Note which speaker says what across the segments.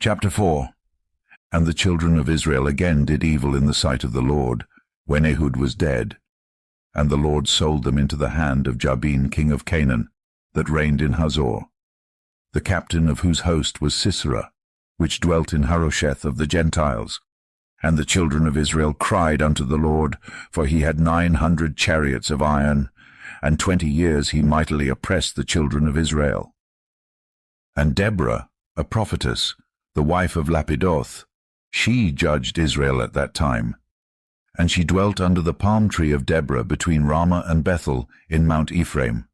Speaker 1: Chapter 4. And the children of Israel again did evil in the sight of the Lord, when Ehud was dead. And the Lord sold them into the hand of Jabin king of Canaan, that reigned in Hazor, the captain of whose host was Sisera, which dwelt in Harosheth of the Gentiles. And the children of Israel cried unto the Lord, for he had 900 chariots of iron, and 20 years he mightily oppressed the children of Israel. And Deborah, a prophetess, the wife of Lapidoth, she judged Israel at that time. And she dwelt under the palm tree of Deborah between Ramah and Bethel in Mount Ephraim.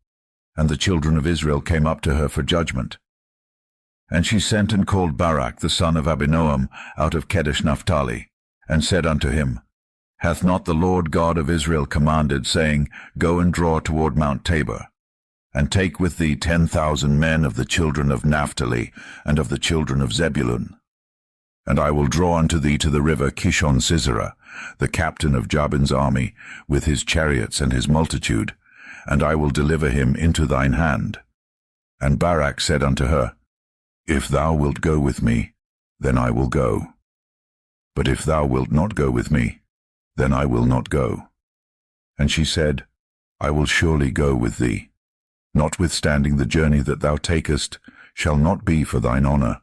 Speaker 1: And the children of Israel came up to her for judgment. And she sent and called Barak the son of Abinoam out of Kedesh Naphtali, and said unto him, Hath not the Lord God of Israel commanded, saying, Go and draw toward Mount Tabor, and take with thee 10,000 men of the children of Naphtali and of the children of Zebulun? And I will draw unto thee to the river Kishon Sisera, the captain of Jabin's army, with his chariots and his multitude, and I will deliver him into thine hand. And Barak said unto her, If thou wilt go with me, then I will go. But if thou wilt not go with me, then I will not go. And she said, I will surely go with thee. Notwithstanding the journey that thou takest shall not be for thine honor.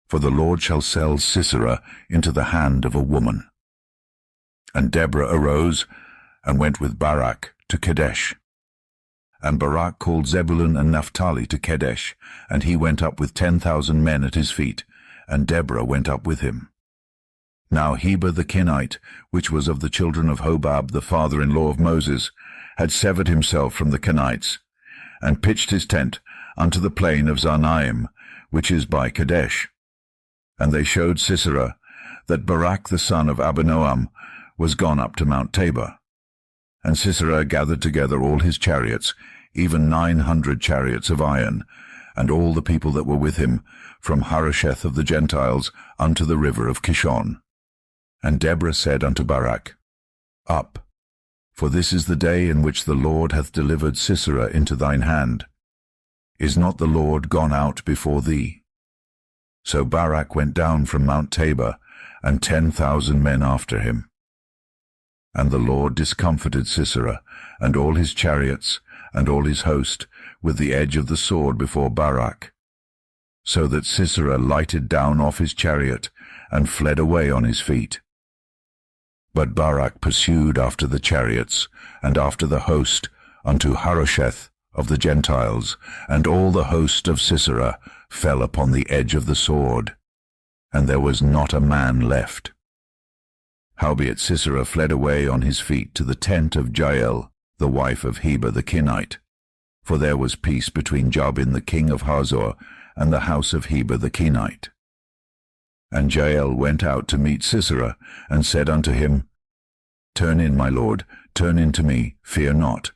Speaker 1: For the Lord shall sell Sisera into the hand of a woman. And Deborah arose, and went with Barak to Kadesh. And Barak called Zebulun and Naphtali to Kadesh, and he went up with 10,000 men at his feet, and Deborah went up with him. Now Heber the Kenite, which was of the children of Hobab the father-in-law of Moses, had severed himself from the Kenites, and pitched his tent unto the plain of Zanaim, which is by Kadesh. And they showed Sisera that Barak the son of Abinoam was gone up to Mount Tabor. And Sisera gathered together all his chariots, even 900 chariots of iron, and all the people that were with him, from Harosheth of the Gentiles unto the river of Kishon. And Deborah said unto Barak, Up, for this is the day in which the Lord hath delivered Sisera into thine hand. Is not the Lord gone out before thee? So Barak went down from Mount Tabor, and 10,000 men after him. And the Lord discomfited Sisera, and all his chariots, and all his host, with the edge of the sword before Barak, so that Sisera lighted down off his chariot, and fled away on his feet. But Barak pursued after the chariots, and after the host, unto Harosheth of the Gentiles, and all the host of Sisera fell upon the edge of the sword, and there was not a man left. Howbeit Sisera fled away on his feet to the tent of Jael, the wife of Heber the Kenite, for there was peace between Jabin the king of Hazor and the house of Heber the Kenite. And Jael went out to meet Sisera, and said unto him, Turn in, my lord, turn in to me, fear not.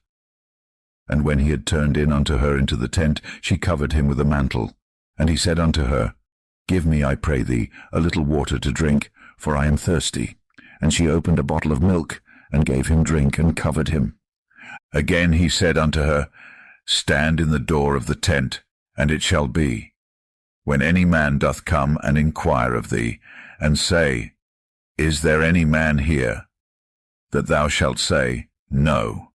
Speaker 1: And when he had turned in unto her into the tent, she covered him with a mantle. And he said unto her, Give me, I pray thee, a little water to drink, for I am thirsty. And she opened a bottle of milk, and gave him drink, and covered him. Again he said unto her, Stand in the door of the tent, and it shall be, when any man doth come and inquire of thee, and say, Is there any man here? That thou shalt say, No.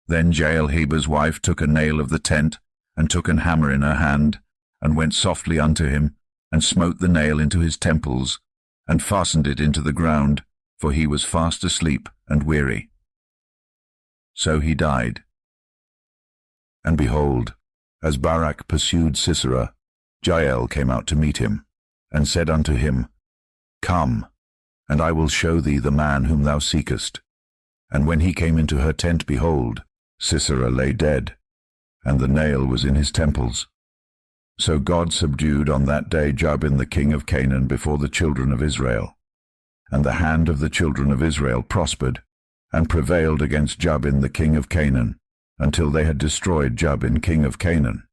Speaker 1: Then Jael Heber's wife took a nail of the tent, and took an hammer in her hand, and went softly unto him, and smote the nail into his temples, and fastened it into the ground, for he was fast asleep and weary. So he died. And behold, as Barak pursued Sisera, Jael came out to meet him, and said unto him, Come, and I will show thee the man whom thou seekest. And when he came into her tent, behold, Sisera lay dead, and the nail was in his temples. So God subdued on that day Jabin the king of Canaan before the children of Israel. And the hand of the children of Israel prospered, and prevailed against Jabin the king of Canaan, until they had destroyed Jabin king of Canaan.